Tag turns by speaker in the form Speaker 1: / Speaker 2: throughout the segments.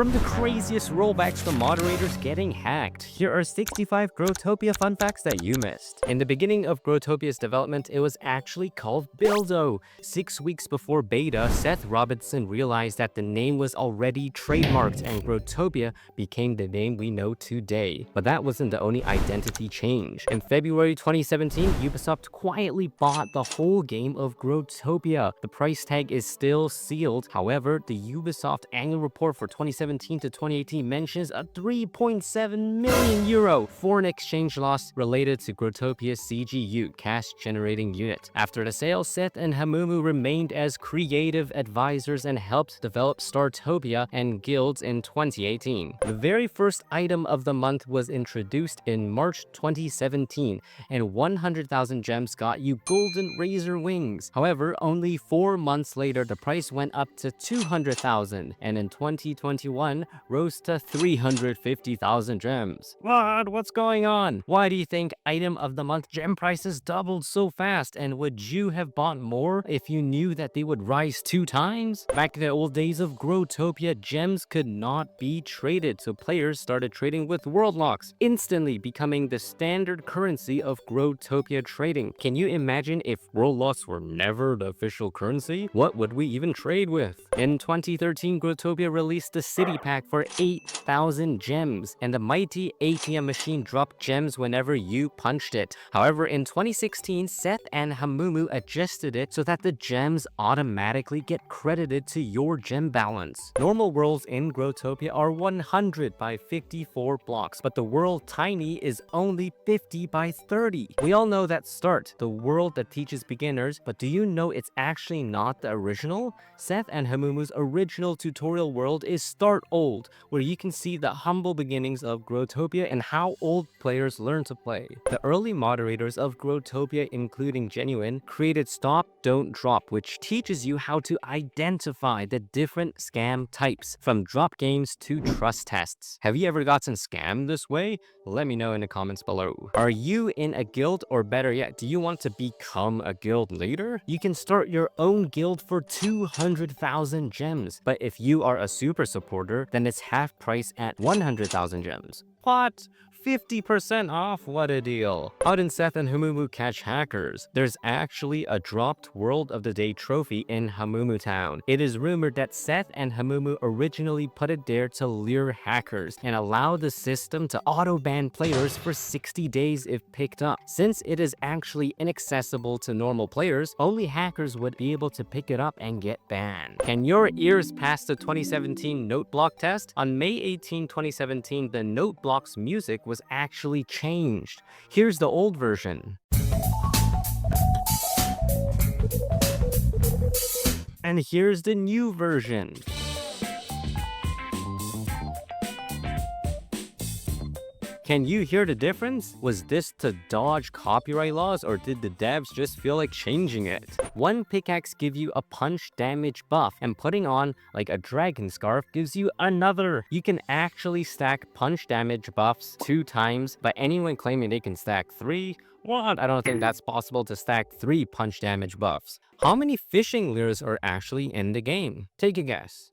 Speaker 1: From the craziest rollbacks to moderators getting hacked, here are 65 Growtopia fun facts that you missed. In the beginning of Growtopia's development, it was actually called Buildo. 6 weeks before beta, Seth Robinson realized that the name was already trademarked and Growtopia became the name we know today. But that wasn't the only identity change. In February 2017, Ubisoft quietly bought the whole game of Growtopia. The price tag is still sealed. However, the Ubisoft annual report for 2017 to 2018 mentions a 3.7 million euro foreign exchange loss related to Growtopia's CGU, cash generating unit. After the sale, Seth and Hamumu remained as creative advisors and helped develop Startopia and guilds in 2018. The very first item of the month was introduced in March 2017, and 100,000 gems got you golden razor wings. However, only 4 months later, the price went up to 200,000, and in 2021 rose to 350,000 gems. What's going on? Why do you think item of the month gem prices doubled so fast, and would you have bought more if you knew that they would rise 2 times? Back in the old days of Growtopia, gems could not be traded, so players started trading with world locks, instantly becoming the standard currency of Growtopia trading. Can you imagine if world locks were never the official currency? What would we even trade with? In 2013, Growtopia released the City Pack for 8,000 gems, and the mighty ATM machine dropped gems whenever you punched it. However, in 2016, Seth and Hamumu adjusted it so that the gems automatically get credited to your gem balance. Normal worlds in Growtopia are 100 by 54 blocks, but the world Tiny is only 50 by 30. We all know that Start, the world that teaches beginners, but do you know it's actually not the original? Seth and Hamumu's original tutorial world is Start Old, where you can see the humble beginnings of Growtopia and how old players learn to play. The early moderators of Growtopia, including Genuine, created Stop, Don't Drop, which teaches you how to identify the different scam types, from drop games to trust tests. Have you ever gotten scammed this way? Let me know in the comments below. Are you in a guild, or better yet, do you want to become a guild leader? You can start your own guild for 200,000 gems, but if you are a super supporter, then it's half price at 100,000 gems. What? 50% off? What a deal. How did Seth and Hamumu catch hackers? There's actually a dropped World of the Day trophy in Hamumu Town. It is rumored that Seth and Hamumu originally put it there to lure hackers and allow the system to auto-ban players for 60 days if picked up. Since it is actually inaccessible to normal players, only hackers would be able to pick it up and get banned. Can your ears pass the 2017 note block test? On May 18, 2017, the note block's music was actually changed. Here's the old version. And here's the new version. Can you hear the difference? Was this to dodge copyright laws, or did the devs just feel like changing it? One pickaxe gives you a punch damage buff, and putting on like a dragon scarf gives you another. You can actually stack punch damage buffs 2 times, but anyone claiming they can stack 3? What? I don't think that's possible to stack 3 punch damage buffs. How many fishing lures are actually in the game? Take a guess.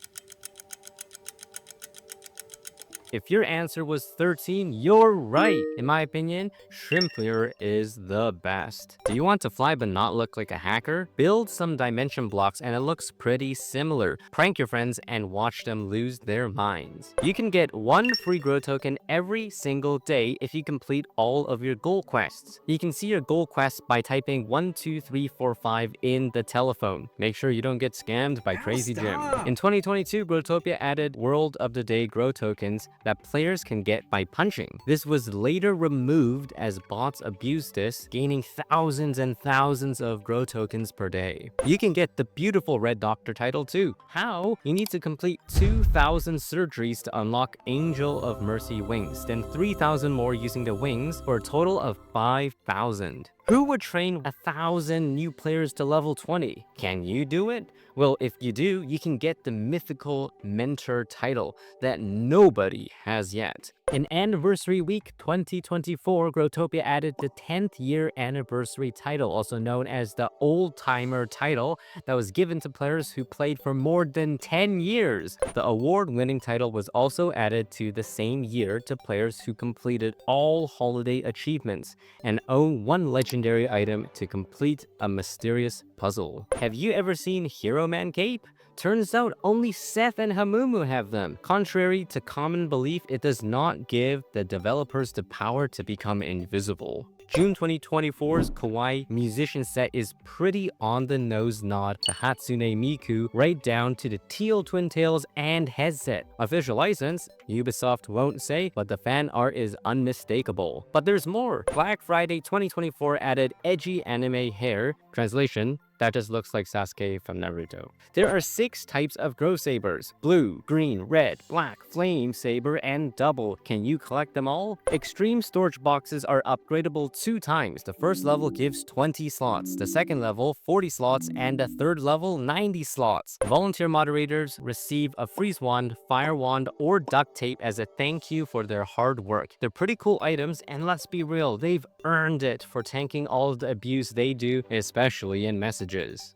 Speaker 1: If your answer was 13, you're right. In my opinion, shrimp lure is the best. Do you want to fly but not look like a hacker? Build some dimension blocks and it looks pretty similar. Prank your friends and watch them lose their minds. You can get 1 free grow token every single day if you complete all of your goal quests. You can see your goal quests by typing 12345 in the telephone. Make sure you don't get scammed by Crazy Jim. In 2022, Growtopia added World of the Day grow tokens that players can get by punching. This was later removed as bots abused this, gaining thousands and thousands of grow tokens per day. You can get the beautiful Red Doctor title too. How? You need to complete 2,000 surgeries to unlock Angel of Mercy wings, then 3,000 more using the wings for a total of 5,000. Who would train 1,000 new players to level 20? Can you do it? Well, if you do, you can get the mythical mentor title that nobody has yet. In Anniversary Week 2024, Growtopia added the 10th year anniversary title, also known as the Old Timer title, that was given to players who played for more than 10 years. The award-winning title was also added to the same year to players who completed all holiday achievements and own one legendary item to complete a mysterious puzzle. Have you ever seen Hero Man Cape? Turns out only Seth and Hamumu have them. Contrary to common belief, it does not give the developers the power to become invisible. June 2024's Kawaii musician set is pretty on the nose nod to Hatsune Miku, right down to the teal twin tails and headset. Official license? Ubisoft won't say, but the fan art is unmistakable. But there's more. Black Friday 2024 added edgy anime hair. Translation: that just looks like Sasuke from Naruto. There are 6 types of Grow Sabers: blue, green, red, black, flame saber, and double. Can you collect them all? Extreme storage boxes are upgradable 2 times. The first level gives 20 slots, the second level 40 slots, and the third level 90 slots. Volunteer moderators receive a freeze wand, fire wand, or duct tape as a thank you for their hard work. They're pretty cool items, and let's be real, they've earned it for tanking all of the abuse they do, especially in messages.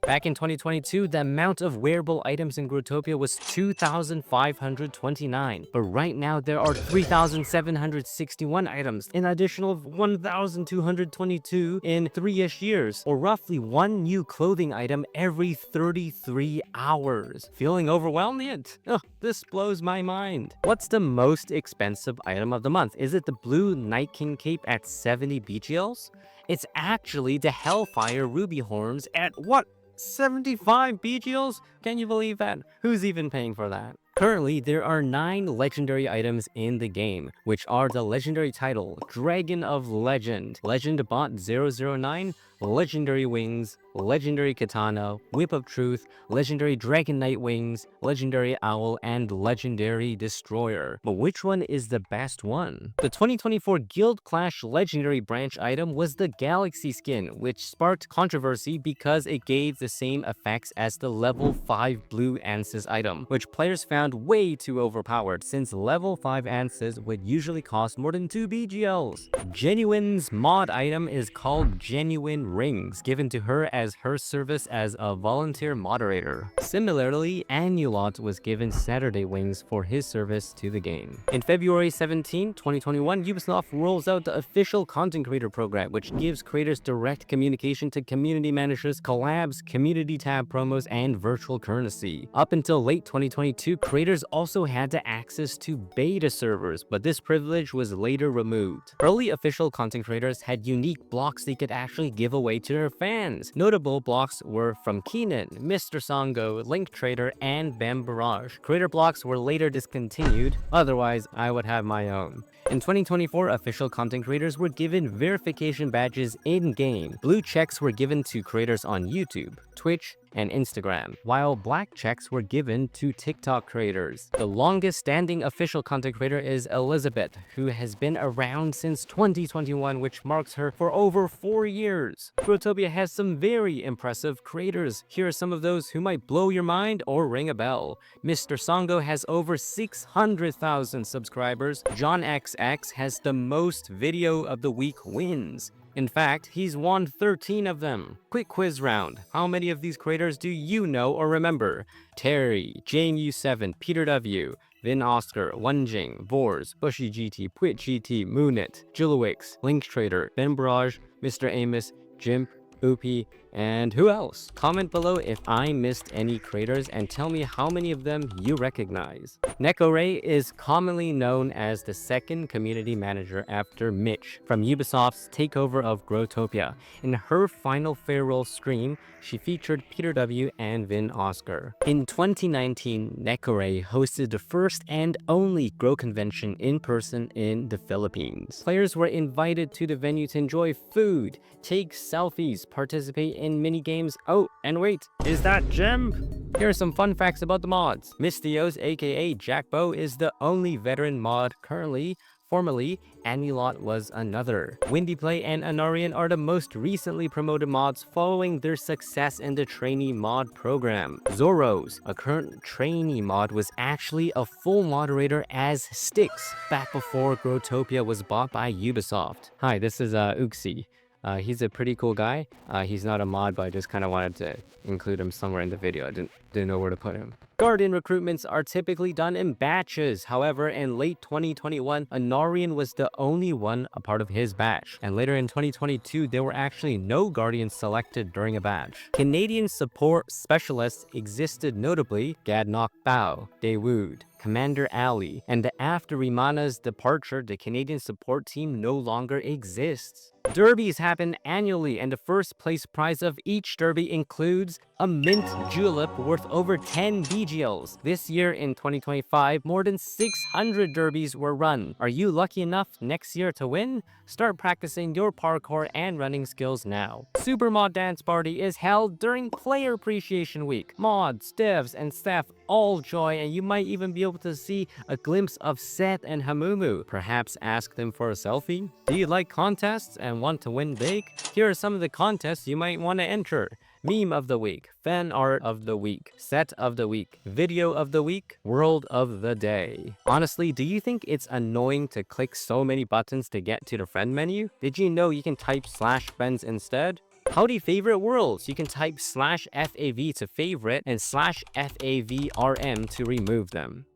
Speaker 1: Back in 2022, the amount of wearable items in Growtopia was 2,529, but right now there are 3,761 items, an additional 1,222 in 3-ish years, or roughly 1 new clothing item every 33 hours. Feeling overwhelmed yet? Oh, this blows my mind. What's the most expensive item of the month? Is it the blue Night King cape at 70 BGLs? It's actually the Hellfire Ruby Horns at what? 75 BGLs? Can you believe that? Who's even paying for that? Currently, there are 9 legendary items in the game, which are the legendary title, Dragon of Legend, Legend Bot 009, Legendary Wings, Legendary Katana, Whip of Truth, Legendary Dragon Knight Wings, Legendary Owl, and Legendary Destroyer. But which one is the best one? The 2024 Guild Clash Legendary Branch item was the Galaxy skin, which sparked controversy because it gave the same effects as the level 5 Blue Ansys item, which players found way too overpowered since level 5 Ansys would usually cost more than 2 BGLs. Genuine's mod item is called Genuine Rings, given to her as her service as a volunteer moderator. Similarly, Anulot was given Saturday Wings for his service to the game. In February 17, 2021, Ubisoft rolls out the official content creator program, which gives creators direct communication to community managers, collabs, community tab promos, and virtual currency. Up until late 2022, creators also had access to beta servers, but this privilege was later removed. Early official content creators had unique blocks they could actually give away to their fans. Notable blocks were from Keenan, Mr. Songo, Link Trader, and Bam Barrage. Creator blocks were later discontinued, otherwise I would have my own. In 2024, official content creators were given verification badges in-game. Blue checks were given to creators on YouTube, Twitch, and Instagram, while black checks were given to TikTok creators. The longest standing official content creator is Elizabete, who has been around since 2021, which marks her for over 4 years. Growtopia has some very impressive creators. Here are some of those who might blow your mind or ring a bell. Mr. Songo has over 600,000 subscribers. John XX has the most video of the week wins. In fact, he's won 13 of them. Quick quiz round. How many of these creators do you know or remember? Terry, JMU7, Peter W, Vin Oscar, Wenjing, Vors, Bushy GT, Pwit GT, Moonit, Jillowix, Link Trader, Ben Barrage, Mr. Amos, Jimp, Oopie, and who else? Comment below if I missed any creators and tell me how many of them you recognize. Nekore is commonly known as the second community manager after Mitch from Ubisoft's takeover of Growtopia. In her final farewell stream, she featured Peter W and Vin Oscar. In 2019, Nekore hosted the first and only Grow convention in person in the Philippines. Players were invited to the venue to enjoy food, take selfies, participate in mini games. Oh, and wait, is that Jim? Here are some fun facts about the mods. Mystios aka Jackbo is the only veteran mod currently Formerly, Anilot was another. Windy Play and Anarian are the most recently promoted mods following their success in the trainee mod program. Zoros, a current trainee mod, was actually a full moderator as Styx back before Growtopia was bought by Ubisoft. Hi, this is Uxie. He's a pretty cool guy. He's not a mod, but I just kind of wanted to include him somewhere in the video. I didn't know where to put him. Guardian recruitments are typically done in batches. However, in late 2021, Anarian was the only one a part of his batch. And later in 2022, there were actually no Guardians selected during a batch. Canadian support specialists existed, notably Gadnock Bao, Daewood, Commander Ali, and after Rimana's departure, the Canadian support team no longer exists. Derbies happen annually, and the first place prize of each derby includes a mint julep worth over 10 BGLs. This year in 2025, more than 600 derbies were run. Are you lucky enough next year to win? Start practicing your parkour and running skills now. Super Mod Dance Party is held during Player Appreciation Week. Mods, devs, and staff all join, and you might even be able to see a glimpse of Seth and Hamumu. Perhaps ask them for a selfie? Do you like contests and want to win big? Here are some of the contests you might want to enter. Meme of the week, fan art of the week, set of the week, video of the week, world of the day. Honestly, do you think it's annoying to click so many buttons to get to the friend menu? Did you know you can type /friends instead? Howdy favorite worlds, you can type /FAV to favorite and /FAVRM to remove them.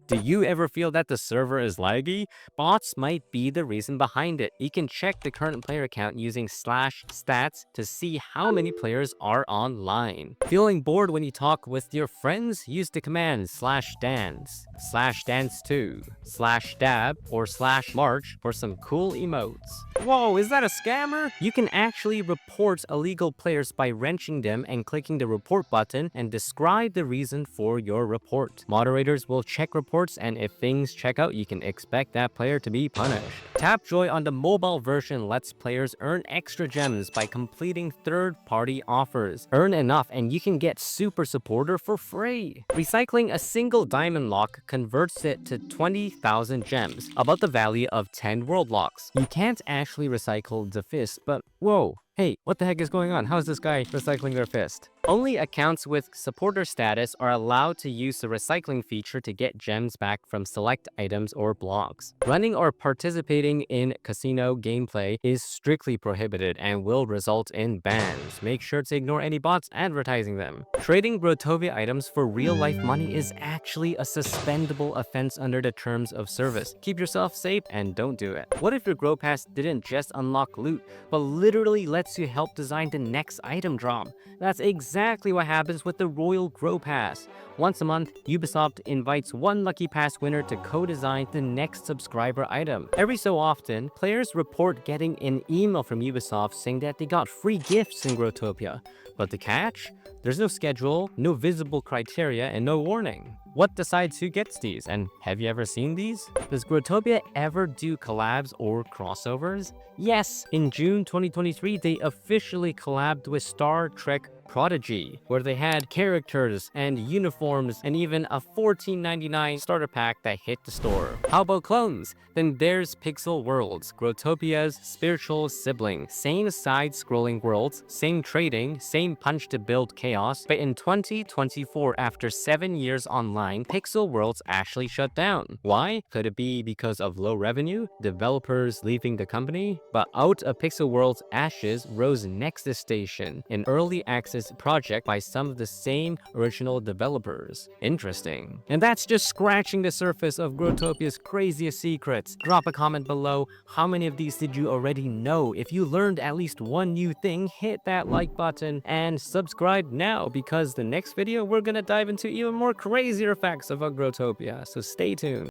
Speaker 1: Do you ever feel that the server is laggy? Bots might be the reason behind it. You can check the current player count using /stats to see how many players are online. Feeling bored when you talk with your friends? Use the command /dance, /dance2, /dab, or /march for some cool emotes. Whoa, is that a scammer? You can actually report illegal players by wrenching them and clicking the report button and describe the reason for your report. Moderators will check reports, and if things check out, you can expect that player to be punished. Tapjoy on the mobile version lets players earn extra gems by completing third-party offers. Earn enough and you can get Super Supporter for free. Recycling a single diamond lock converts it to 20,000 gems, about the value of 10 world locks. You can't actually recycle the fist, but whoa. Hey, what the heck is going on? How is this guy recycling their fist? Only accounts with supporter status are allowed to use the recycling feature to get gems back from select items or blocks. Running or participating in casino gameplay is strictly prohibited and will result in bans. Make sure to ignore any bots advertising them. Trading Growtopia items for real-life money is actually a suspendable offense under the terms of service. Keep yourself safe and don't do it. What if your Growpass didn't just unlock loot, but literally lets you help design the next item drop? That's exactly what happens with the Royal Growpass. Once a month, Ubisoft invites one lucky pass winner to co-design the next subscriber item. Every so often, players report getting an email from Ubisoft saying that they got free gifts in Growtopia. But the catch? There's no schedule, no visible criteria, and no warning. What decides who gets these? And have you ever seen these? Does Growtopia ever do collabs or crossovers? Yes! In June 2023, they officially collabed with Star Trek Prodigy, where they had characters and uniforms and even a $14.99 starter pack that hit the store. How about clones? Then there's Pixel Worlds, Growtopia's spiritual sibling. Same side-scrolling worlds, same trading, same punch to build chaos, but in 2024, after 7 years online, Pixel Worlds actually shut down. Why? Could it be because of low revenue? Developers leaving the company? But out of Pixel Worlds' ashes rose Nexus Station, an early access project by some of the same original developers. Interesting. And that's just scratching the surface of Growtopia's craziest secrets. Drop a comment below. How many of these did you already know? If you learned at least one new thing, hit that like button and subscribe now, because the next video we're gonna dive into even more crazier facts about Growtopia. So stay tuned.